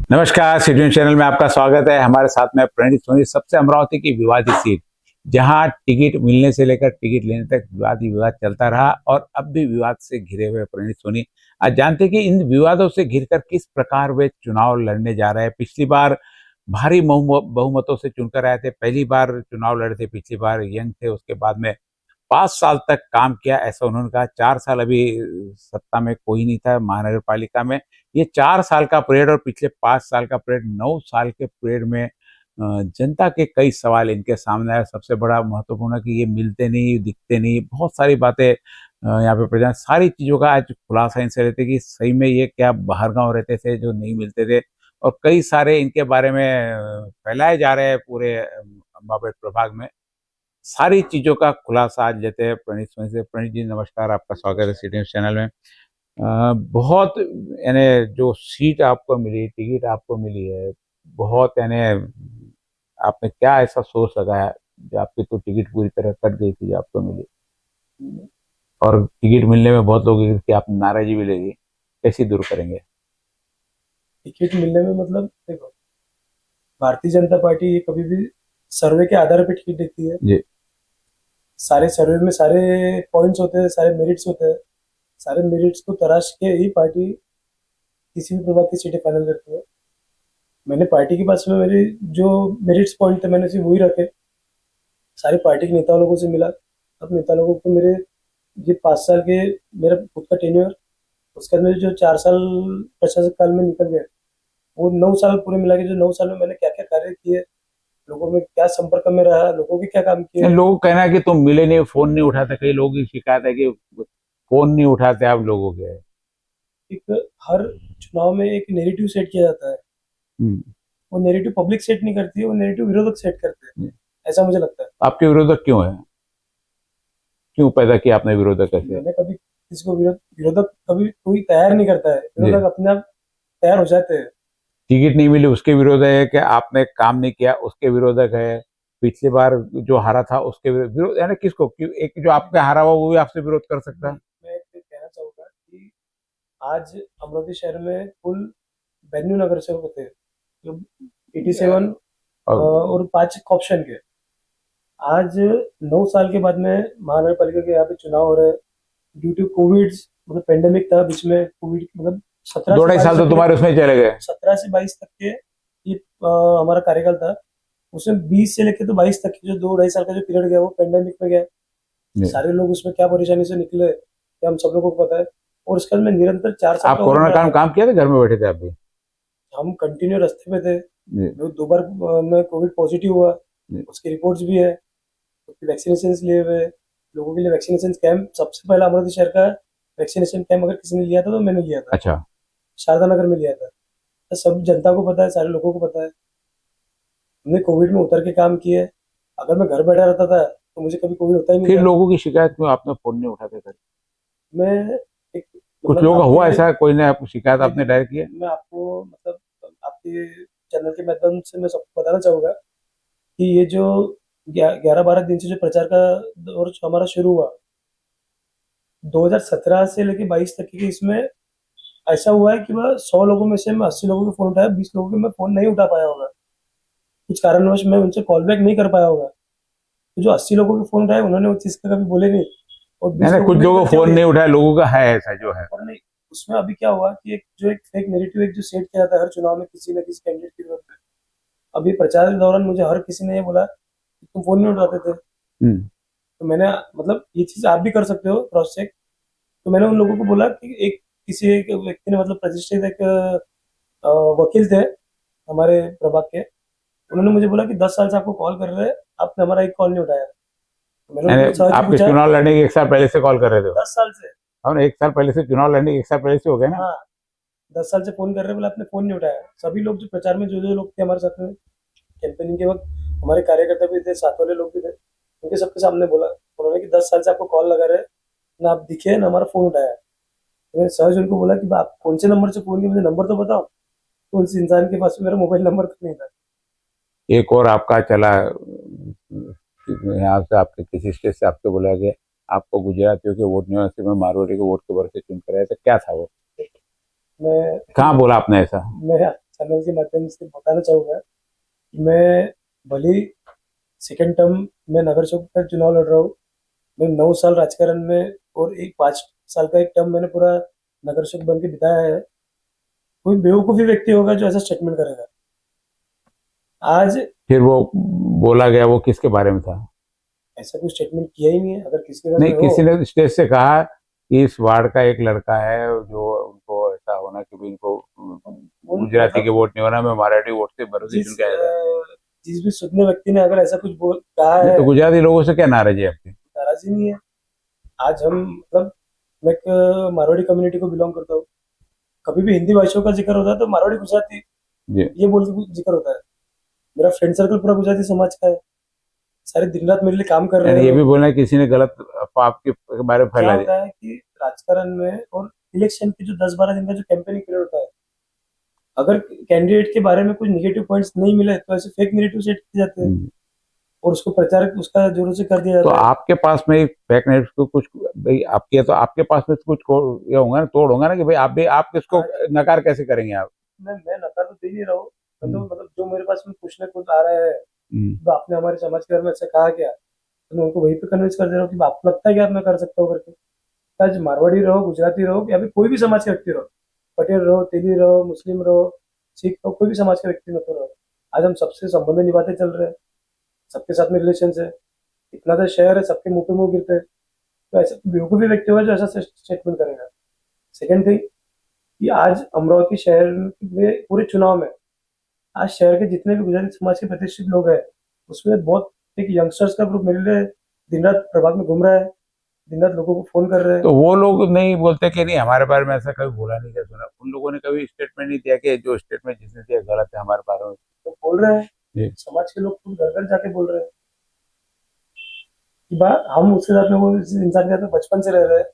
नमस्कार, citizen channel में आपका स्वागत है। हमारे साथ में प्रणीत सोनी, सबसे अमरावती की विवादित सीट, जहां टिकट मिलने से लेकर टिकट लेने तक विवाद ही विवाद चलता रहा और अब भी विवाद से घिरे हुए प्रणीत सोनी आज जानते हैं कि इन विवादों से घिरकर किस प्रकार वे चुनाव लड़ने जा रहे हैं। पिछली बार भारी बहुमतों से चुनकर आए थे, पहली बार चुनाव लड़े थे, पिछली बार यंग थे, उसके बाद में 5 साल तक काम किया, ऐसा उन्होंने कहा। 4 साल अभी सत्ता में कोई नहीं था महानगर पालिका में। ये 4 साल का पीरियड और पिछले 5 साल का पीरियड, 9 साल के पीरियड में जनता के कई सवाल इनके सामने आए। सबसे बड़ा महत्वपूर्ण है कि ये मिलते नहीं, दिखते नहीं, बहुत सारी बातें यहाँ पे प्रजा सारी चीज़ों का आज खुलासा इनसे रहते कि सही में ये क्या बाहर गाँव रहते थे जो नहीं मिलते थे, और कई सारे इनके बारे में फैलाए जा रहे हैं पूरे अम्बापेट प्रभाग में। सारी चीज़ों का खुलासा आज लेते हैं प्रणीत सोनी से। प्रणीत जी नमस्कार, आपका स्वागत है सिटी न्यूज़ चैनल में। बहुत यानी जो सीट आपको मिली, टिकट आपको मिली है, बहुत यानी आपने क्या ऐसा सोच लगाया जो आपकी तो टिकट पूरी तरह कट गई थी जो आपको मिली, और टिकट मिलने में बहुत लोग की आप नाराजगी भी लगी, कैसी दूर करेंगे? टिकट मिलने में मतलब देखो, भारतीय जनता पार्टी ये कभी भी सर्वे के आधार पर टिकट देती है जी। सारे सर्वे में सारे पॉइंट्स होते हैं, सारे मेरिट्स होते हैं। सारे मेरिट्स को तराश के ही पार्टी किसी भी प्रभाग की सीटें फाइनल करती है। मैंने पार्टी के पास में मेरे जो मेरिट्स पॉइंट थे मैंने सिर्फ वही रखे। सारे पार्टी के नेता लोगों से मिला। अब नेता लोगों को मेरे ये 5 साल के मेरा खुद का टेन्योर, उसके अंदर जो 4 साल प्रशासक काल में निकल गए, वो 9 साल पूरे मिला के जो 9 साल में मैंने क्या क्या कार्य किए, लोगों में क्या संपर्क में रहा, लोगों के क्या काम किए। लोगों का कहना है कि तुम मिले नहीं, फोन नहीं उठाते, कई लोगों की शिकायत है कि फोन नहीं उठाते आप लोगों के। एक हर चुनाव में एक नेरेटिव सेट किया जाता है। वो नेरेटिव पब्लिक सेट नहीं करती है, वो नेरेटिव विरोधक सेट करते हैं, ऐसा मुझे लगता है। आपके विरोधक क्यों है? क्यों पैदा किया आपने विरोधक? कैसे? मैंने कभी किसी को विरोधक कभी कोई तैयार नहीं करता है, विरोधक अपने आप तैयार हो जाते हैं। टिकट नहीं मिली उसके विरोध है कि आपने काम नहीं किया उसके विरोधक है, पिछली बार जो हारा था उसके विरोध, यानी किसको क्यों? एक जो आपके हारा हुआ वो भी आपसे विरोध कर सकता है। मैं एक कहना चाहूंगा कि आज अमरावती शहर में कुल 92 नगर सेवक थे, जो 87 और 5 ऑप्शन के। आज 9 साल के बाद में महानगर पालिका के यहाँ पे चुनाव हो रहे हैं ड्यू टू कोविड। मतलब पेंडेमिक था बीच में, कोविड मतलब 2-2.5 साल तो तुम्हारे उसमें चले गए। 17 से 22 तक के ये हमारा कार्यकाल था। उसमें 20 से लेकर तो 22 तक की जो 2-2.5 साल का जो पीरियड गया वो पेंडेमिक में गया। सारे लोग उसमें क्या परेशानी से निकले क्या हम सब लोगों को पता है। और उसके बाद में निरंतर 4 साल आप कोरोना काल में काम किया था, घर में बैठे थे आप भी? हम कंटिन्यू रास्ते पे थे। 2 बार मैं कोविड पॉजिटिव हुआ, उसकी रिपोर्ट्स भी है। वैक्सीनेशन लिए हुए लोगों के लिए वैक्सीनेशन कैंप, सबसे पहला अमरावती शहर का वैक्सीनेशन कैंप अगर किसी ने लिया था तो मैंने लिया था। अच्छा। शारदा नगर में लिया था। तो सब जनता को पता है, सारे लोगों को पता है। हमने कोविड में उतर के काम किए। अगर मैं घर बैठा रहता था तो मुझे कभी कोविड होता ही नहीं फिर था। लोगों की शिकायत क्यों आपने फोन नहीं उठाते थे? मैं एक कुछ लोगों का हुआ ऐसा, कोई ने आपको शिकायत आपने डायरेक्ट किया? मैं आपको मतलब आपके चैनल के माध्यम से मैं सबको बताना चाहूंगा कि ये जो 11-12 दिन से जो प्रचार का दौर हमारा शुरू हुआ 2017 से लेके 22 तक के, इसमें ऐसा हुआ है कि वह 100 लोगों में से मैं 80 लोगों के फोन उठाया, 20 लोगों के मैं फोन नहीं उठा पाया होगा, कुछ कारणवश मैं उनसे कॉल बैक नहीं कर पाया होगा। तो जो 80 लोगों के फोन उठाए उन्होंने उस चीज का कभी बोले नहीं। और कुछ लोगों को फोन नहीं उठाया, लोगों का है ऐसा जो है। और नहीं, उसमें अभी क्या हुआ कि एक फेक नेरेटिव एक जो सेट किया जाता है हर चुनाव में किसी न किसी कैंडिडेट के विरुद्ध। अभी प्रचार के दौरान मुझे हर किसी ने ये बोला कि तुम फोन नहीं उठाते थे। तो मैंने मतलब ये चीज आप भी कर सकते हो क्रॉस चेक। तो मैंने उन लोगों को बोला कि किसी एक व्यक्ति ने मतलब प्रतिष्ठित एक वकील थे हमारे प्रभाग के, उन्होंने मुझे बोला कि 10 साल से आपको कॉल कर रहे हैं, आपने हमारा एक कॉल नहीं उठाया। तो आपके चुनाव लड़ने के 1 साल पहले से कॉल कर रहे थे? 10 साल से। और 1 साल पहले से चुनाव लड़ने के 1 साल पहले से हो गया ना? हाँ, 10 साल से फोन कर रहे हैं, बोला आपने फोन नहीं उठाया। सभी लोग जो प्रचार में जो लोग थे हमारे साथ में कैंपेनिंग के वक्त, हमारे कार्यकर्ता भी थे, साथ वाले लोग भी थे, उनके सबके सामने बोला उन्होंने कि 10 साल से आपको कॉल लगा रहे, ना आप दिखे ना हमारा फोन उठाया। तो मैंने सहज उनको बोला कि आप कौन से नंबर से फोन किया, मुझे नंबर तो बताओ। तो उस इंसान के पास मेरा मोबाइल नंबर तो नहीं था। एक और आपका चला, यहाँ से आपके किसी स्टेट से आपको बोला गया आपको गुजरातियों के वोट नहीं होने से मैं मारवाड़ी के वोट के भरोसे चुन कर आया था, क्या था वो? मैं कहाँ बोला आपने ऐसा? मैं चैनल के माध्यम से बताना चाहूँगा कि मैं भले ही सेकेंड टर्म में नगर सेवक का चुनाव लड़ रहा हूँ। मैं 9 साल राजकारण में और एक 5 साल का एक टर्म मैंने पूरा नगर सेवक बन के बिताया है। कोई बेवकूफ़ी व्यक्ति होगा जो ऐसा स्टेटमेंट करेगा। आज फिर वो बोला गया वो किसके बारे में था? ऐसा कोई स्टेटमेंट किया ही नहीं है। अगर किसके बारे नहीं, में हो, किसी ने स्टेज से कहा कि इस वार्ड का एक लड़का है जो उनको ऐसा होना कि भी इनको गुजराती के वोट नहीं होना, मैं मराठी वोट से भरोसे चुन के आया था। जिस भी सुनने व्यक्ति ने अगर ऐसा कुछ बोल कहा नहीं, है, तो गुजराती लोगों से क्या नाराजगी है आपकी? नाराजगी नहीं है। आज हम मतलब मैं एक मारवाड़ी कम्युनिटी को बिलोंग करता हूँ। कभी भी हिंदी भाषाओं का जिक्र होता है तो मारवाड़ी गुजराती जी। ये बोल के जिक्र होता है। मेरा फ्रेंड सर्कल पूरा गुजराती समाज का है। सारे दिन रात मेरे लिए काम कर रहे यानी ये हैं। भी बोलना है किसी ने गलत अफवाह आपके बारे में क्या फैला होता दिया? है कि राजकारण में और इलेक्शन के जो 10-12 दिन का जो कैंपेनिंग पीरियड होता है, अगर कैंडिडेट के बारे में कुछ निगेटिव पॉइंट्स नहीं मिले तो ऐसे फेक नेरेटिव सेट किए जाते हैं और उसको प्रचार उसका जोरों से कर दिया तो जाता है। आपके पास में फेक न्यूज को कुछ भाई आपके तो आपके पास में कुछ ये होगा ना, तोड़ होगा ना कि भाई आप भी आप किसको नकार कैसे करेंगे आप? मैं नकार तो दे नहीं रहा हूँ। मैं तो मतलब जो मेरे पास में कुछ ना कुछ आ रहा है तो आपने हमारे समाज के बारे में ऐसा कहा क्या, तो मैं उनको वहीं पे कन्विंस कर दे रहा हूँ कि आपको लगता है कि आप मैं कर सकता हूँ करके। आज मारवाड़ी रहो, गुजराती रहो या फिर कोई भी समाज का व्यक्ति रहो, पटेल रहो, तेली रहो, मुस्लिम रहो, सिख रहो, कोई भी समाज का व्यक्ति मत रहो, आज हम सबसे संबंध निभाते चल रहे हैं। सबके साथ में रिलेशन है। इतना तो शहर है, सबके मुंह पे मुंह गिरते हैं। तो ऐसा बेवकूफी व्यक्ति होगा जो ऐसा स्टेटमेंट करेगा। सेकंड थिंग कि आज अमरावती शहर में पूरे चुनाव में आज शहर के जितने भी गुजराती समाज के प्रतिष्ठित लोग हैं उसमें बहुत एक यंगस्टर्स का ग्रुप मेरे लिए दिन रात प्रभाग में घूम रहा है, दिन रात लोगों को फोन कर रहे हैं। तो वो लोग नहीं बोलते कि नहीं हमारे बारे में ऐसा कभी बोला नहीं, क्या सुना? उन लोगों ने कभी स्टेटमेंट नहीं दिया कि जो स्टेटमेंट जिसने दिया गलत है हमारे बारे में? तो बोल रहे हैं, जी। समाज के लोग खुद घर घर जाके बोल रहे हैं कि बात हम उसके साथ में वो इंसान के साथ में बचपन से रह रहे हैं,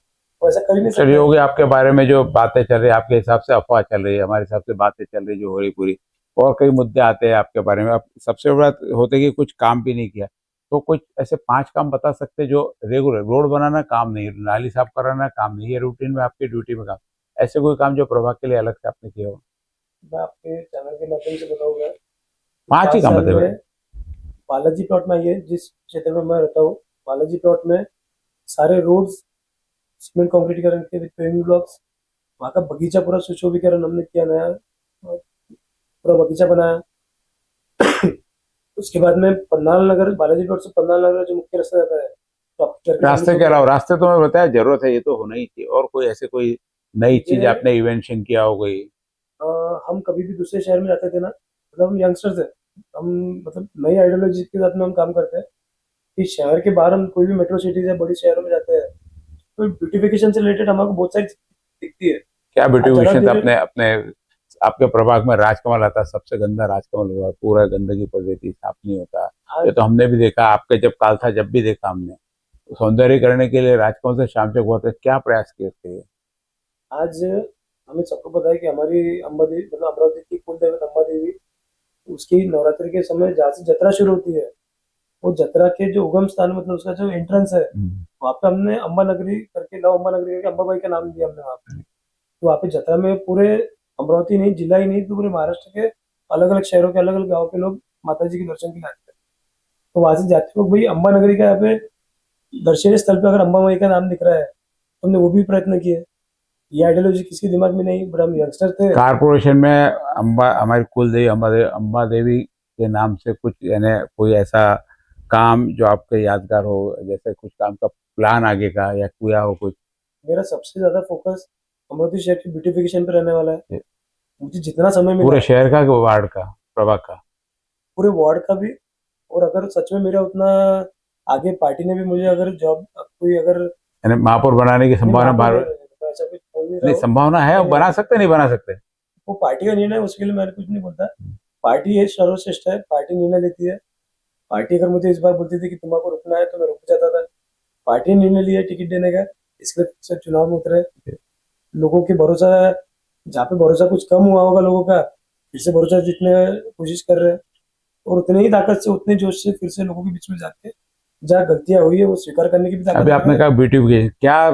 वो ऐसा कर ही नहीं चलिए, सकते। हो गया आपके बारे में जो बातें चल रही है, आपके हिसाब से अफवाह चल रही है, हमारे हिसाब से बातें चल रही जो हो रही पूरी, और कई मुद्दे आते हैं आपके बारे में। अब सबसे बड़ा होता है कि कुछ काम भी नहीं किया, तो कुछ ऐसे 5 काम बता सकते हैं जो रेगुलर, रोड बनाना काम नहीं, नाली साफ कराना काम नहीं, ये रूटीन में आपकी ड्यूटी में काम, ऐसे कोई काम जो प्रभाग के लिए अलग से आपने किया हो? मैं आपके चैनल के माध्यम से बताऊंगा। 5 ही 5 काम साल बताए भाई। में बालाजी प्लॉट में आइए, जिस क्षेत्र में मैं रहता हूँ, बालाजी प्लॉट में सारे रोड्स सीमेंट कंक्रीटीकरण के विद पेविंग ब्लॉक्स, वहाँ का बगीचा पूरा सुशोभीकरण हमने किया, नया पूरा बगीचा बनाया। उसके बाद में पन्नाल नगर, बालाजी प्लॉट से पन्नाल नगर जो मुख्य रास्ता जाता है, तो आपके घर के रास्ते सामने के अलावा, रास्ते तो मैं बताया जरूरत है, ये तो होना ही चाहिए, और कोई ऐसे कोई नई चीज ये आपने इन्वेंशन किया हो कोई? हम कभी भी दूसरे शहर में जाते थे ना, मतलब हम यंगस्टर्स है, हम मतलब नई आइडियोलॉजी के साथ में हम काम करते हैं कि शहर के बाहर हम कोई भी मेट्रो सिटीज या बड़ी शहरों में जाते हैं तो ब्यूटिफिकेशन से रिलेटेड हमको बहुत सारी दिखती है। क्या ब्यूटिफिकेशन जरा अपने अपने आपके प्रभाग में राजकमल आता, सबसे गंदा राजकमल हुआ, पूरा गंदगी पड़ रही थी, साफ नहीं होता, ये तो हमने भी देखा, आपके जब काल था जब भी देखा हमने। तो सौंदर्य करने के लिए राजकमल से शाम तक बहुत क्या प्रयास किए उसके लिए? आज हमें सबको पता है कि हमारी अम्बा देवी मतलब अमरावती की कुल देवता अम्बा देवी, उसकी नवरात्रि के समय जहाँ से जत्रा शुरू होती है, वो जत्रा के जो उगम स्थान मतलब उसका जो एंट्रेंस है, वहाँ पे हमने अम्बा नगरी करके, नव अम्बा नगरी करके अम्बाबाई का नाम दिया हमने वहाँ पे। तो वहाँ पे जत्रा में पूरे अमरावती नहीं, जिला ही नहीं, तो पूरे महाराष्ट्र के अलग अलग शहरों के अलग अलग गाँव के लोग माता जी के दर्शन के लिए आते हैं। तो वहां से जाते लोग भाई अम्बा नगरी का यहाँ पे दर्शनीय स्थल पे अगर अम्बा माई का नाम दिख रहा है तो हमने वो भी प्रयत्न किए। ये आइडियोलॉजी किसके दिमाग में नहीं, बट हम यंगस्टर थे। कारपोरेशन में अम्बा, हमारी कुल देवी अम्बा देवी के नाम से कुछ यानी कोई ऐसा काम जो आपके यादगार हो, जैसे कुछ काम का प्लान आगे का या किया हो कुछ? मेरा सबसे ज्यादा फोकस अमरावती शहर की ब्यूटिफिकेशन पे रहने वाला है। मुझे जितना समय मिला, पूरे शहर का, वार्ड का, प्रभाग का? पूरे वार्ड का भी। और अगर सच में मेरा उतना आगे पार्टी ने भी मुझे अगर जॉब कोई अगर यानी महापौर बनाने की संभावना तो ऐसा कुछ बोल नहीं रहा नहीं, हूँ। संभावना है, बना सकते नहीं बना सकते? वो पार्टी का निर्णय है, उसके लिए मैं कुछ नहीं बोलता। पार्टी ये सर्वश्रेष्ठ है, पार्टी निर्णय लेती है। पार्टी अगर मुझे इस बार बोलती थी कि तुम्हारे रुकना है तो मैं रुक जाता था। पार्टी ने निर्णय लिया टिकट देने का, इसलिए सब चुनाव में उतरे। लोगों के भरोसा, जहाँ पे भरोसा कुछ कम हुआ होगा लोगों का, फिर से भरोसा जीतने की कोशिश कर रहे हैं और उतने ही ताकत से, उतने जोश से फिर से लोगों के बीच में जाके जहाँ गलतियां हुई है वो स्वीकार करने की भी ताकत अभी आपने है। कहा ब्यूटिफिकेशन, क्या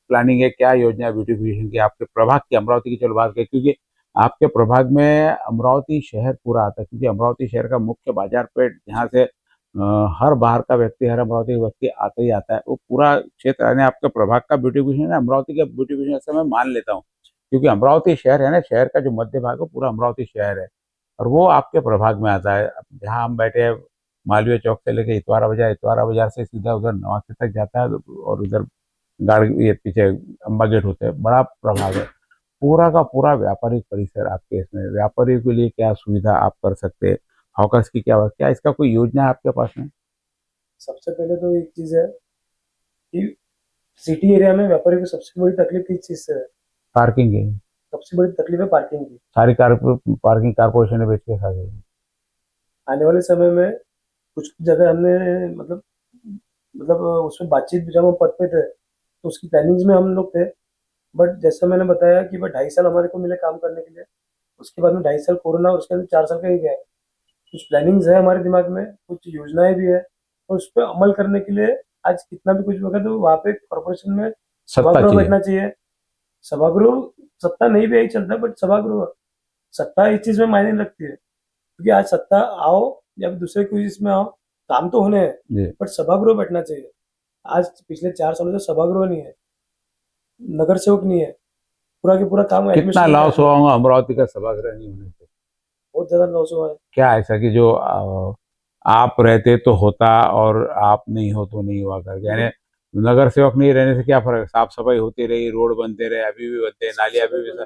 प्लानिंग है, क्या योजना है ब्यूटिफिकेशन की आपके प्रभाग की, अमरावती की? चलो बात करें, क्योंकि आपके प्रभाग में अमरावती शहर पूरा आता है, क्योंकि अमरावती शहर का मुख्य बाजार पेट जहाँ से हर बाहर का व्यक्ति, हर अमरावती का व्यक्ति आता ही आता है, वो पूरा क्षेत्र यानी आपके प्रभाग का ब्यूटिफिकेशन है, अमरावती का ब्यूटिफिकेशन ऐसा मैं मान लेता हूँ, क्योंकि अमरावती शहर है ना, शहर का जो मध्य भाग है पूरा अमरावती शहर है और वो आपके प्रभाग में आता है। अब जहाँ हम बैठे हैं, मालवीय चौक से लेके इतवारा बाजार से सीधा उधर नवासी तक जाता है और उधर गाड़ी ये पीछे अम्बा गेट होते हैं, बड़ा प्रभाव है। पूरा का पूरा व्यापारिक परिसर आपके इसमें, व्यापारियों के लिए क्या सुविधा आप कर सकते हैं, हॉकर्स की क्या इसका कोई योजना है आपके पास में? सबसे पहले तो एक चीज है कि सिटी एरिया में व्यापारी को सबसे बड़ी तकलीफ किस चीज से है? पार्किंग है, सबसे बड़ी तकलीफ है पार्किंग की। सारी पार्किंग कारपोरेशन ने बेच के खा गई। आने वाले समय में कुछ जगह हमने मतलब उसमें बातचीत जब हम पद पे थे तो उसकी प्लानिंग्स में हम लोग थे। बट जैसा मैंने बताया कि भाई 2.5 साल हमारे को मिले काम करने के लिए, उसके बाद में 2.5 साल कोरोना और उसके बाद 4 साल का ही गया है। कुछ प्लानिंग्स है हमारे दिमाग में, कुछ योजनाएं भी है, और उस पर अमल करने के लिए आज कितना भी कुछ होगा तो वहाँ पे कॉर्पोरेशन में सत्ता सभागृह चाहिए। बैठना चाहिए। सभागृह, सत्ता नहीं भी यही चलता, बट सभागृह, सत्ता इस चीज में मायने नहीं रखती है, क्योंकि आज सत्ता आओ या फिर दूसरे कोई इसमें आओ, काम तो होने हैं, जी। बट सभागृह बैठना चाहिए। आज पिछले 4 सालों से सभागृह नहीं है, नगर सेवक नहीं है, पूरा के पूरा काम कितना एडमिनिस्ट्रेशन लॉस का हुआ है। होगा अमरावती का सभागृह नहीं होने से? बहुत ज्यादा लॉस हुआ है। क्या ऐसा कि जो आप रहते तो होता और आप नहीं हो तो नहीं हुआ करके, यानी नगर सेवक नहीं रहने से क्या फर्क है? साफ सफाई होती रही, रोड बनते रहे, अभी भी बनते हैं, नाली अभी भी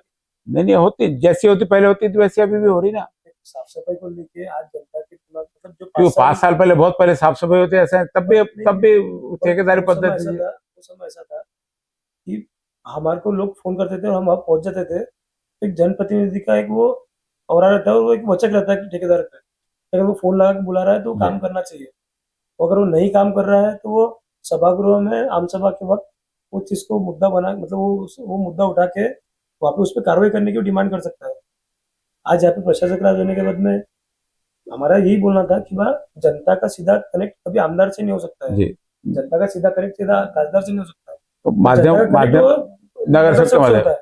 नहीं नहीं होती, जैसी होती पहले होती थी वैसी अभी भी हो रही ना। साफ सफाई को लेके आज जनता के दिमाग, मतलब जो क्यों 5 5 साल पहले, बहुत पहले साफ सफाई होती है, ऐसा है, तब भी ठेकेदारी वो समय पद्धति ऐसा थी। था, वो समय ऐसा था कि हमारे को लोग फोन करते थे और हम वहाँ पहुंच जाते थे। एक जनप्रतिनिधि का एक वो और रहता है और वो एक वचक रहता है कि ठेकेदार पे, अगर वो फोन लगा के बुला रहा है तो वो काम करना चाहिए, और अगर वो नहीं काम कर रहा है तो वो सभागृह में आम सभा के वक्त उस चीज को मुद्दा बना, मतलब वो मुद्दा उठा के वहाँ पे उस पर कार्रवाई करने की डिमांड कर सकता है। आज यहाँ पे प्रशासक राज होने के बाद में हमारा यही बोलना था कि भाई जनता का सीधा कनेक्ट कभी आमदार से नहीं हो सकता है, जी। जनता का सीधा कनेक्ट सीधा खासदार से नहीं हो सकता है, तो जनता का माध्यम connect वो नगर सेवक सेवक के से माध्यम। होता है।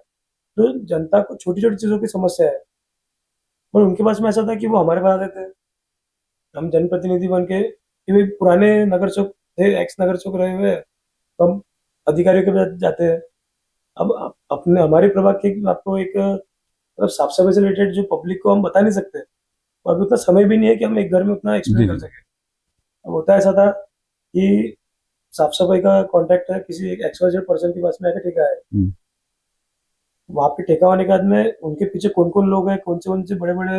तो जनता को छोटी छोटी चीजों की समस्या है, पर उनके पास में ऐसा था कि वो हमारे पास आते थे, हम जनप्रतिनिधि बन के कि भाई पुराने नगर सेवक थे, एक्स नगर सेवक रहे हुए हैं, तो हम अधिकारियों के पास जाते हैं। अब अपने हमारे प्रभाग के आपको एक मतलब साफ सफाई से रिलेटेड जो पब्लिक को हम बता नहीं सकते, और अभी उतना समय भी नहीं है कि हम एक घर में उतना एक्सप्लेन कर जी। सके। अब होता ऐसा था कि साफ सफाई का कॉन्ट्रैक्ट है किसी एक XYZ पर्सन के पास में आकर ठेका है, हम्म। वहां पे ठेका होने के बाद में उनके पीछे कौन कौन लोग हैं, कौन से बड़े बड़े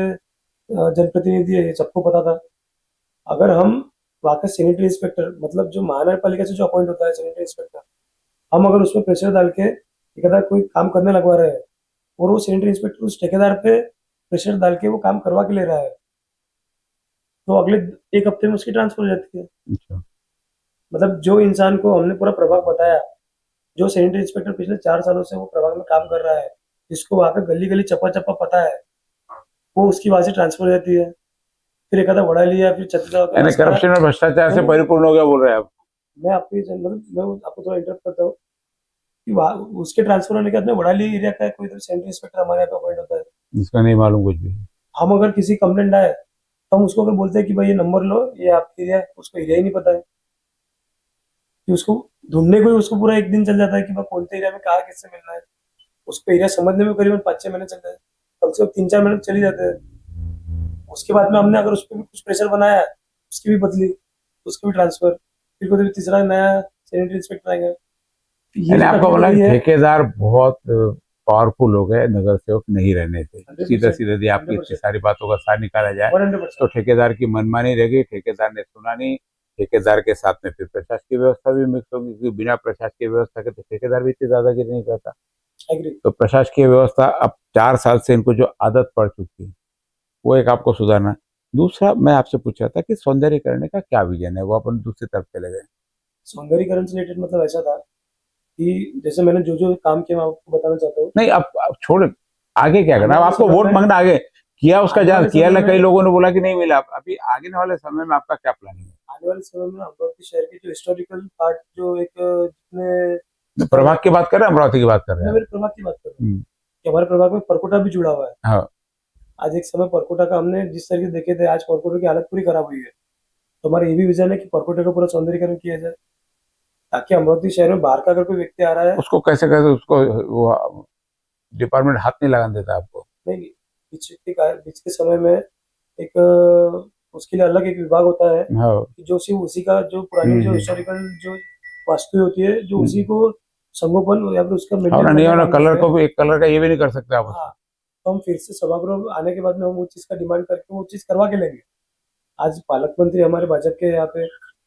जनप्रतिनिधि है, ये सबको पता था। अगर हम वहाँ का सैनिटरी इंस्पेक्टर, मतलब जो महानगर पालिका से जो अपॉइंट होता है सैनिटरी इंस्पेक्टर, हम अगर उसमें प्रेशर डाल के ठेकेदार कोई काम करने लगवा रहे हैं और वो सैनिटरी इंस्पेक्टर उस ठेकेदार पे प्रेशर डाल के वो काम करवा के ले रहा है, तो अगले 1 हफ्ते में उसकी ट्रांसफर हो जाती है। अच्छा। मतलब जो इंसान को हमने पूरा प्रभाग बताया, जो सैनिटरी इंस्पेक्टर पिछले 4 सालों से वो प्रभाग में काम कर रहा है, जिसको वहाँ पे गली गली चप्पा चप्पा पता है, वो उसकी वहां से ट्रांसफर हो जाती है। फिर एक आधा बड़ा लिया, फिर छत्तीसगढ़ यानी करप्शन और भ्रष्टाचार से परिपूर्ण हो गया बोल रहे हैं आप? मैं आपको मतलब मैं आपको थोड़ा इंटरप्ट करता हूँ कि वहाँ उसके ट्रांसफर होने के बाद में वड़ाली एरिया का कोई तो सैनिटरी इंस्पेक्टर हमारे यहाँ पे अपॉइंट होता है। जिसका नहीं मालूम कुछ भी। हम अगर किसी कंप्लेंट आए तो हम उसको अगर बोलते हैं कि भाई ये नंबर लो, ये आपका एरिया है, उसको एरिया ही नहीं पता है, कि उसको ढूंढने को ही उसको पूरा 1 दिन चल जाता है कि भाई कौन से एरिया में कहाँ किससे मिलना है। उसको एरिया समझने में करीबन 5-6 महीने चलते हैं, कम से कम 3-4 महीने चले जाते हैं। उसके बाद में हमने अगर उस पर भी कुछ प्रेशर बनाया, उसकी भी बदली, उसकी भी ट्रांसफर, फिर कोई तीसरा नया सैनिटरी इंस्पेक्टर आएगा। ये यानी जो आपको तकलीफ बोला रही है, ठेकेदार बहुत पावरफुल हो गए नगर सेवक नहीं रहने से। 100%, सीधा सीधा यदि आपकी इतनी 100%, सारी बातों का सार निकाला जाए 100%। तो ठेकेदार की मनमानी रह गई, ठेकेदार ने सुना नहीं, ठेकेदार के साथ में फिर प्रशासकीय व्यवस्था भी मिक्स होगी, क्योंकि बिना प्रशासकीय व्यवस्था के तो ठेकेदार भी इतनी दादागिरी नहीं करता। एग्री। तो प्रशासकीय व्यवस्था अब 4 साल से इनको जो आदत पड़ चुकी है वो एक आपको सुधारना। दूसरा मैं आपसे पूछ रहा था कि सौंदर्यीकरण का क्या विजन है, वो अपन दूसरी तरफ चले गए। सौंदर्यीकरण से रिलेटेड मतलब ऐसा था कि जैसे मैंने जो जो काम किया मैं आपको बताना चाहता हूँ। नहीं अब छोड़, आगे क्या करना, अब आने वाले आपको समय वोट में- मांगना, आगे किया उसका आने जांच वाले किया, समय कई में- लोगों ने बोला कि नहीं मिला, अभी आगे वाले समय में आपका क्या प्लानिंग है? आने वाले समय में अमरावती शहर के जो हिस्टोरिकल पार्ट, जो एक जितने प्रभाग की बात कर रहे हैं, अमरावती की बात कर रहे मैं हैं? मेरे प्रभाग की बात कर रहा हूँ, कि हमारे प्रभाग में परकोटा भी जुड़ा हुआ है। हाँ, आज एक समय परकोटा का हमने जिस तरीके से देखे थे, आज परकोटा की हालत पूरी खराब हुई है। तो हमारा ये भी विजन है कि परकोटा का पूरा सौंदर्यीकरण किया जाए, ताकि अमरावती शहर में बाहर का अगर कोई व्यक्ति आ रहा है, उसको कैसे कैसे उसको वो डिपार्टमेंट हाथ नहीं लगाने देता आपको? नहीं, बीच के समय में एक उसके लिए अलग एक विभाग होता है हाँ। कि जो सिर्फ उसी का जो पुरानी जो हम्म। हिस्टोरिकल जो वास्तु होती है, जो उसी को संगोपन या फिर उसका और मेंटेन नहीं करने का होना, काम कलर करते को हैं। भी एक कलर का ये भी नहीं कर सकते आप हाँ, उसको। तो हम फिर से सभागृह आने के बाद में हम वो चीज का डिमांड करके वो चीज करवा के लेंगे। आज पालक मंत्री हमारे भाजपा के हैं, यहाँ पे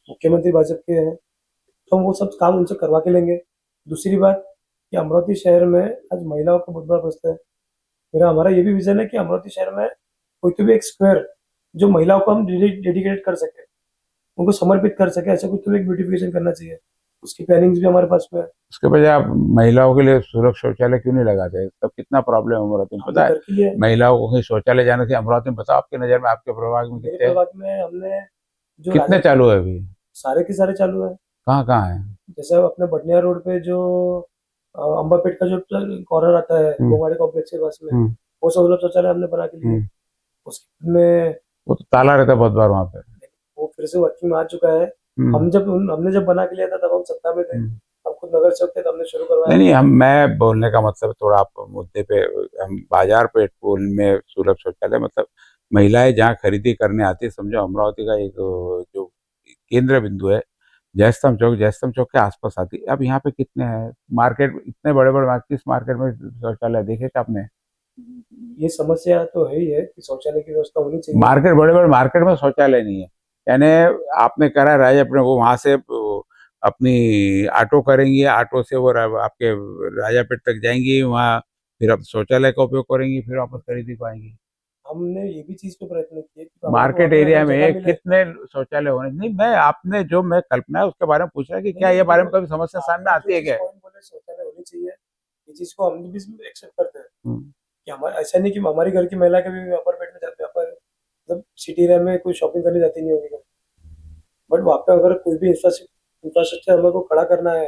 मुख्यमंत्री भाजपा के हैं, तो हम वो सब काम उनसे करवा के लेंगे। दूसरी बात कि अमरावती शहर में आज महिलाओं का बहुत बड़ा प्रश्न है। हमारा ये भी विजन है कि अमरावती शहर में कोई तो भी एक स्क्वायर जो महिलाओं को हम डेडिकेट कर सके, उनको समर्पित कर सके, ऐसा कुछ तो एक ब्यूटिफिकेशन करना चाहिए। उसकी प्लानिंग्स भी हमारे पास में है। उसके बजाय आप महिलाओं के लिए सुलभ शौचालय क्यों नहीं लगाते? तब कितना प्रॉब्लम है अमरावती में, हमने पता है? करके लिए महिलाओं को कहीं शौचालय जाना चाहिए अमरावती में? बताओ आपकी नजर में, आपके प्रभाग में मेरे कितने हैं? प्रभाग में हमने जो कितने राजा चालू है अभी? सारे के सारे चालू है। कहाँ कहाँ है? जैसे अपने बडनिया रोड पे जो अंबापेट का जो कॉर्नर आता है हम्म। गोमाड़ी कॉम्प्लेक्स के पास में, हम्म। वो सुलभ शौचालय हमने बना के लिए। हम्म। उसके में वो तो ताला रहता है बहुत बार वहाँ पे। वो फिर से वर्किंग में आ चुका है। हम्म। हमने जब बना के लिया था तब हम सत्ता में थे, हम्म। हम खुद नगर सेवक थे, तब हमने शुरू करवाया। नहीं नहीं, मैं बोलने का मतलब थोड़ा आप मुद्दे पे, हम बाजार पेट्रोल में सुलभ शौचालय मतलब महिलाएं जहाँ खरीदी करने आती है, समझो अमरावती का एक जो केंद्र बिंदु है, जयस्तंभ चौक के आसपास आती है। अब यहाँ पे कितने हैं मार्केट, इतने बड़े बड़े मार्केट, किस मार्केट में शौचालय देखे क्या आपने? ये समस्या तो है ही है कि शौचालय की व्यवस्था होनी चाहिए। मार्केट, बड़े बड़े मार्केट में शौचालय नहीं है। यानी आपने करा राय अपने वो वहां से अपनी ऑटो करेंगी, ऑटो से वो आपके राजापेट तक जाएंगी, वहाँ फिर आप शौचालय का उपयोग करेंगी, फिर वापस खरीदी को आएंगी। हमने ये भी चीज पे प्रयत्न किए कि हमारे को मार्केट वहाँ पे एरिया अगर जगह में मिले, कितने शौचालय होने? नहीं, मैं आपने जो मैं कल्पना है उसके बारे में पूछ रहा है कि क्या ये बारे में कभी समस्या सामने आती है क्या? पॉइंट बोले शौचालय होनी चाहिए, ये चीज को हम भी एक्सेप्ट करते हैं हम्म। कि हमारे ऐसा नहीं कि हमारी घर की महिला कभी अपार्टमेंट में जाते, मतलब सिटी एरिया में कोई शॉपिंग करने जाती नहीं होगी, बट वहाँ पे अगर कोई भी इंफ्रास्ट्रक्चर हमें को खड़ा करना है,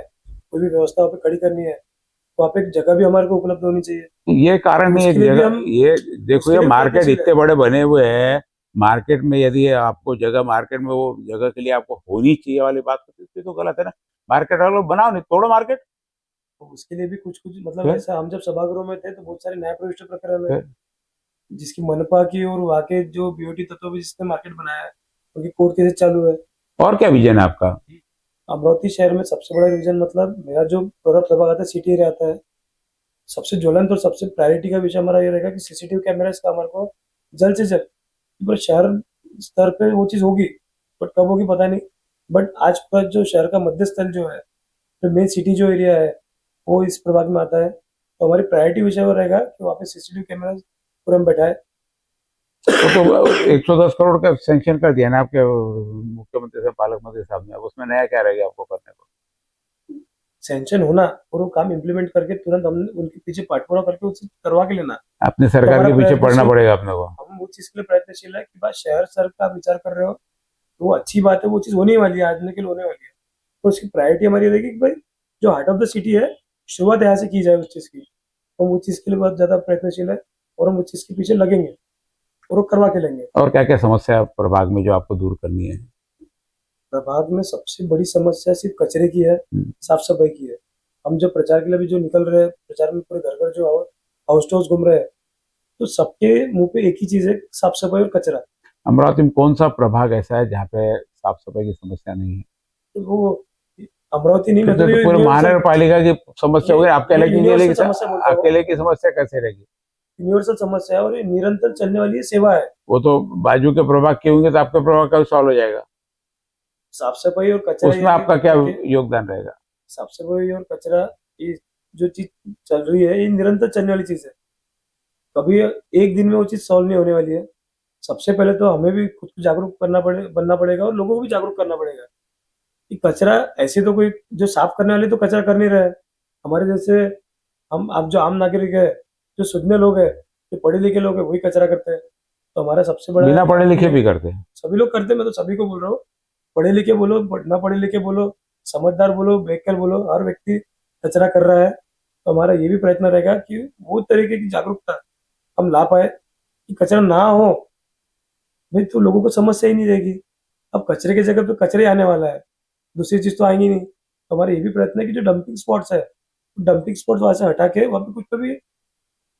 कोई भी व्यवस्था वहाँ पे खड़ी करनी है, तो वहाँ पे एक जगह भी हमारे को उपलब्ध होनी चाहिए। ये कारण नहीं, एक उसके लिए भी जगह हम ये देखो, उसके ये लिए मार्केट प्रयत्नशील इतने है। बड़े बने हुए हैं, मार्केट में यदि आपको जगह, मार्केट में वो जगह के लिए आपको होनी चाहिए वाली बात होती है तो गलत है ना। मार्केट वालों बनाओ, नहीं तोड़ो मार्केट। तो उसके लिए भी कुछ कुछ मतलब फिर ऐसा, हम जब सभागृह में थे तो बहुत सारे न्याय प्रविष्ट प्रकरण है, फिर जिसकी मनपा की और वहाँ के जो बीओटी तत्व भी जिसने मार्केट बनाया है, उनकी कोर्ट केसेस चालू है। और क्या विजन है आपका? अमरावती शहर में सबसे बड़ा रीजन, मतलब मेरा जो प्रभाग आता है सिटी एरिया आता है, सबसे ज्वलंत और सबसे प्रायोरिटी का विषय हमारा ये रहेगा कि सीसीटीवी कैमरास का हमारे को जल्द से जल्द, पर शहर स्तर पे वो चीज होगी, बट कब होगी पता नहीं। बट आज का जो शहर का मध्य स्थल जो है, जो मेन सिटी जो एरिया है, वो इस प्रभाग में आता है। तो हमारी प्रायोरिटी विषय वो रहेगा कि वहाँ पे सीसीटीवी कैमरा पूरा हम बैठाए। वो तो 110 करोड़ का सैंक्शन कर दिया ना आपके मुख्यमंत्री साहब, पालक मंत्री साहब ने। अब उसमें नया क्या रहेगा आपको करने को? सैंक्शन होना और वो काम इम्प्लीमेंट करके तुरंत हम उनके पीछे पाठपुरा करके उसे करवा के लेना। अपनी तो सरकार हमारा के पीछे पड़ना प्रयत्नशील, पड़ेगा अपने को। हम वो चीज के लिए प्रयत्नशील है कि बस शहर सर का विचार कर रहे हो तो वो अच्छी बात है, वो चीज होने वाली है, आज के लिए होने वाली है। तो उसकी प्रायोरिटी हमारी रहेगी कि भाई जो हार्ट ऑफ द सिटी है, शुरुआत यहाँ से की जाए उस चीज की। तो वो चीज के लिए बहुत ज्यादा प्रयत्नशील है और हम उस चीज के पीछे लगेंगे और वो करवा के लेंगे। और क्या क्या समस्या है प्रभाग में जो आपको दूर करनी है? प्रभाग में सबसे बड़ी समस्या सिर्फ कचरे की है, साफ सफाई की है। हम जो प्रचार के लिए भी जो निकल रहे हैं, प्रचार में पूरे घर घर जो हाउस टू हाउस घूम रहे हैं, तो सबके मुंह पे एक ही चीज है, साफ सफाई और कचरा। अमरावती में कौन सा प्रभाग ऐसा है जहाँ पे साफ सफाई की समस्या नहीं है? तो वो अमरावती नहीं, फिर मैं तो तो पूरे महानगर की समस्या हो गई, आपके अलग यूनिवर्सल समस्या बोलता हूँ, अकेले की समस्या कैसे रहेगी? यूनिवर्सल समस्या है और ये निरंतर चलने वाली सेवा है। वो तो बाजू के प्रभाग के होंगे तो आपका प्रभाग कब सॉल्व हो जाएगा? साफ सफाई और कचरा, उसमें आपका क्या योगदान रहेगा? साफ सफाई और कचरा, ये जो चीज चल रही है ये निरंतर चलने वाली चीज है, कभी एक दिन में वो चीज सॉल्व नहीं होने वाली है। सबसे पहले तो हमें भी खुद को जागरूक बनना पड़ेगा और लोगों को भी जागरूक करना पड़ेगा कि कचरा ऐसे तो कोई जो साफ करने वाले तो कचरा कर नहीं रहे हैं। हमारे जैसे हम, आप जो आम नागरिक है, जो सुधने लोग है, जो पढ़े लिखे लोग है, वही कचरा करते हैं। तो हमारा सबसे बड़ा, बिना पढ़े लिखे भी करते हैं, सभी लोग करते हैं, मैं तो सभी को बोल रहा हूँ, पढ़े लिखे बोलो, ना पढ़े लिखे बोलो, समझदार बोलो, बेकल बोलो, हर व्यक्ति कचरा कर रहा है। तो हमारा ये भी प्रयत्न रहेगा कि वो तरीके की जागरूकता हम ला पाए कि कचरा ना हो। भाई तो लोगों को समस्या ही नहीं रहेगी। अब कचरे की जगह पे कचरे आने वाला है, दूसरी चीज तो आएंगी नहीं। तो हमारा ये भी प्रयत्न है कि जो डंपिंग स्पॉट्स है, डंपिंग स्पॉट वहां से हटा के वहां पे कुछ तो भी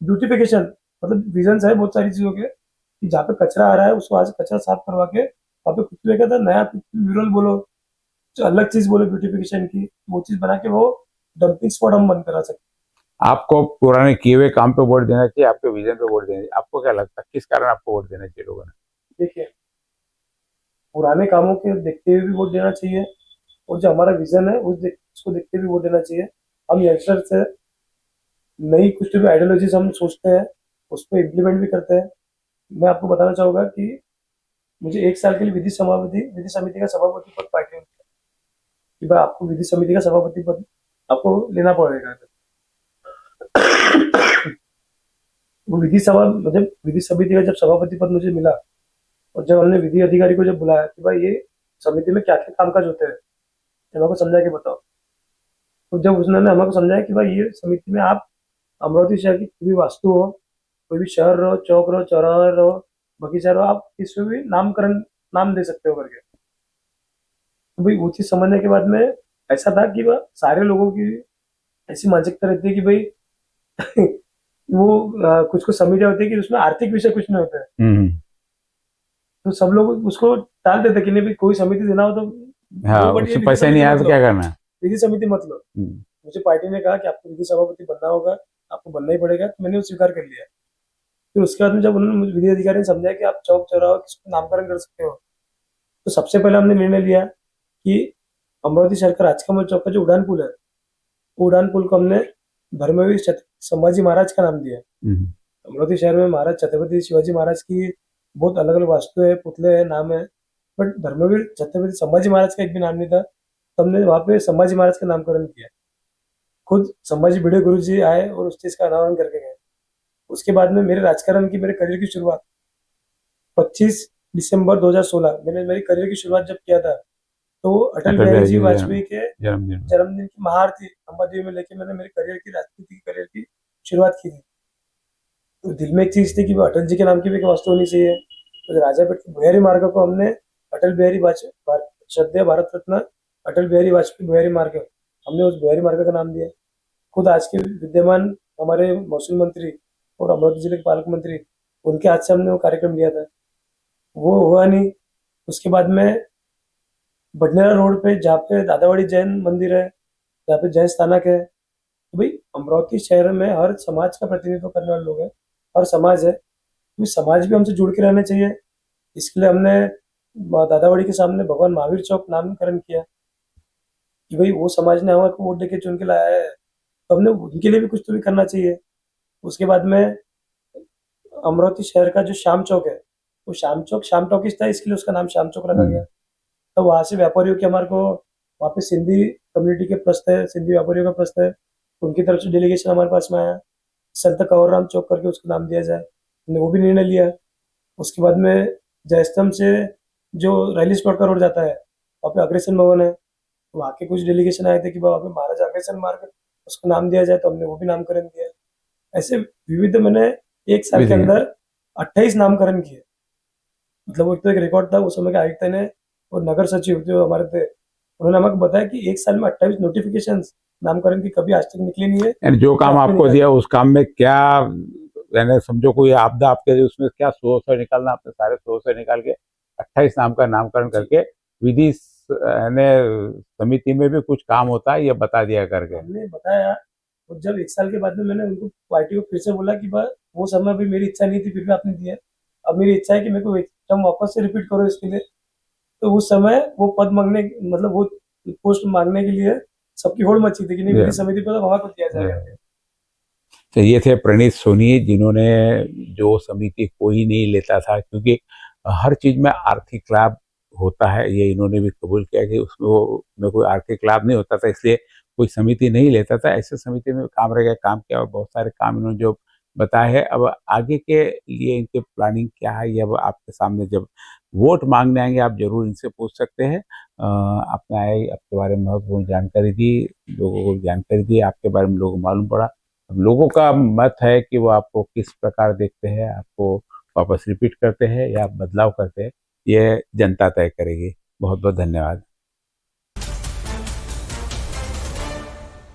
ब्यूटिफिकेशन, मतलब विजन है बहुत सारी चीजों के कि जहाँ पे कचरा आ रहा है उसको आज कचरा साफ करवा के वहाँ पे कुछ भी कहता नया म्यूरल बोलो, जो अलग चीज बोलो ब्यूटिफिकेशन की, वो चीज बना के वो डंपिंग स्पॉट हम बंद करा सकते आपको पुराने किए हुए काम पे वोट देना चाहिए, आपके विजन पे वोट देना चाहिए? आपको क्या लगता है किस कारण आपको वोट देना चाहिए लोगों ने? हैं। देखिए, पुराने कामों के देखते हुए भी वोट देना चाहिए, और जो हमारा विजन है उसको देखते हुए वोट देना चाहिए। हम यंगस्टर से नई कुछ भी आइडियोलॉजीज हम सोचते हैं, उसको इम्प्लीमेंट भी करते हैं। मैं आपको बताना चाहूंगा कि मुझे 1 साल के लिए विधि समिति का सभापति पद पार्टी ने दिया कि भाई आपको विधि समिति का सभापति पद आपको लेना पड़ेगा। वो विधि सभा मुझे विधि समिति का जब सभापति पद मुझे मिला, और जब हमने विधि अधिकारी को जब बुलाया कि भाई ये समिति में क्या क्या कामकाज होते हैं, तो हमको समझा के बताओ। तो जब उसने हमको समझाया कि भाई ये समिति में आप अमरावती शहर की कोई भी वास्तु हो, कोई भी शहर रहो, चौक रहो, चौराहा रहो, बगीचा रहो, आप इसमें भी नामकरण नाम दे सकते हो करके। तो भाई वो चीज समझने के बाद में ऐसा था कि वह सारे लोगों की ऐसी मानसिकता रहती है कि भाई वो कुछ कुछ समितियां होती है कि उसमें आर्थिक विषय कुछ नहीं होता है, हम्म। तो सब लोग उसको टाल देते कि नहीं भाई कोई समिति देना हो तो हाँ, लो, बट ये उसमें विधि पैसा नहीं समिति आया मत तो लो, क्या करना है? विधि समिति मत लो। हम्म। मुझे पार्टी ने कहा कि आपको विधि सभापति बनना होगा, आपको बनना ही पड़ेगा, तो मैंने वो स्वीकार कर लिया। फिर उसके बाद में जब उन्होंने मुझे विधि अधिकारी ने समझाया कि आप चौक चौराहा किसको नामकरण कर सकते हो, तो सबसे पहले हमने निर्णय लिया कि अमरावती शहर का राजकमल चौक का जो उड़ान पुल है, वो उड़ान पुल को हमने धर्मवीर संभाजी महाराज का नाम दिया। हम्म। अमरावती शहर में महाराज छत्रपति शिवाजी महाराज की बहुत अलग अलग वास्तु है, पुतले है, नाम है, बट धर्मवीर छत्रपति संभाजी महाराज का एक भी नाम नहीं था, तो हमने वहां पे संभाजी महाराज का नामकरण किया। खुद संभाजी भिड़े गुरु जी आए और उस चीज का अनावरण करके गए। उसके बाद में मेरे राजकारण की, मेरे करियर की शुरुआत 25 दिसंबर 2016 मैंने मेरी करियर की शुरुआत जब किया था, तो अटल बिहारी जी वाजपेयी के जन्मदिन। जन्मदिन की महाआरती अंबादेवी में लेके मैंने मेरी करियर की, राजनीतिक करियर की शुरुआत की थी। तो दिल में एक चीज थी कि वो अटल जी के नाम की भी एक वास्तु होनी चाहिए। तो राजापेट के बुहारी मार्ग को हमने अटल बिहारी वाजपेयी, श्रद्धेय भारत रत्न अटल बिहारी वाजपेयी बुहारी मार्ग, हमने उस बुहारी मार्ग का नाम दिया। खुद आज के विद्यमान हमारे महसूल मंत्री और अमरावती जिले के पालक मंत्री, उनके हाथ से हमने वो कार्यक्रम लिया था, वो हुआ नहीं। उसके बाद में बडनेरा रोड पे जहाँ पे दादावाड़ी जैन मंदिर है, जहाँ पे जैन स्थानक है, तो भाई अमरावती शहर में हर समाज का प्रतिनिधित्व करने वाले लोग हैं, हर समाज है, तो इस समाज भी हमसे जुड़ के रहना चाहिए। इसके लिए हमने दादावाड़ी के सामने भगवान महावीर चौक नामकरण किया कि भाई वो समाज ने हमारे वोट देके चुन के लाया है, तो हमने उनके लिए भी कुछ तो भी करना चाहिए। उसके बाद में अमरावती शहर का जो श्याम चौक है, वो श्याम टॉकीज था, इसके लिए उसका नाम श्याम चौक रखा गया। तो वहां से व्यापारियों के हमारे को वहाँ पे सिंधी कम्युनिटी के प्रश्न है, सिंधी व्यापारियों का प्रश्न है, उनकी तरफ से डेलीगेशन हमारे पास में आया, संत कंवरराम चौक करके उसका नाम दिया जाए, हमने वो भी निर्णय लिया। उसके बाद में जयस्तंभ से जो रैली स्पॉट का रोड जाता है, वहाँ पे अग्रसेन भवन है, वहाँ के कुछ डेलीगेशन आए थे कि वहाँ पे महाराजा अग्रसेन मार्ग उसको नाम दिया जाए, तो हमने वो भी नामकरण किया। ऐसे विविध मैंने 1 साल के अंदर 28 नामकरण किए। मतलब वो तो एक रिकॉर्ड था उस समय के आयुक्त ने और नगर सचिव जो हमारे थे, उन्होंने हमको बताया कि 1 साल में 28 नोटिफिकेशन नामकरण की कभी आज तक निकली नहीं है। यानी जो काम आपको दिया उस काम में क्या, यानी समझो कोई आपदा आपके, उसमें क्या सोर्स है निकालना, आपने सारे सोर्स है निकाल के 28 नाम का नामकरण करके विधि समिति में भी कुछ काम होता है ये बता दिया करके हमने बताया। और जब 1 साल के बाद में मैंने उनको पार्टी को फिर से बोला कि वो समय भी मेरी इच्छा नहीं थी, फिर भी आपने दिया, अब मेरी इच्छा है कि मेरे को टर्म वापस से रिपीट करो इसके लिए। तो उस समय वो पद मांगने, मतलब वो पोस्ट मांगने के लिए सबकी होड़ मची थी कि नहीं विधि समिति पर हवा को दिया जाएगा। तो ये थे प्रणीत सोनी, जिन्होंने जो समिति कोई नहीं लेता था, क्योंकि हर चीज में आर्थिक लाभ होता है, ये इन्होंने भी कबूल किया कि उसमें कोई आर्थिक लाभ नहीं होता था, इसलिए कोई समिति नहीं लेता था। ऐसे समिति में काम रह गया, काम किया और बहुत सारे काम इन्होंने जो बताया है। अब आगे के लिए इनकी प्लानिंग क्या है, ये अब आपके सामने जब वोट मांगने आएंगे आप जरूर इनसे पूछ सकते हैं। आपने आए, आपके बारे में महत्वपूर्ण जानकारी दी, लोगों को जानकारी दी, आपके बारे में लोगों को मालूम पड़ा। अब लोगों का मत है कि वो आपको किस प्रकार देखते हैं, आपको वापस रिपीट करते हैं या बदलाव करते हैं, ये जनता तय करेगी। बहुत बहुत धन्यवाद।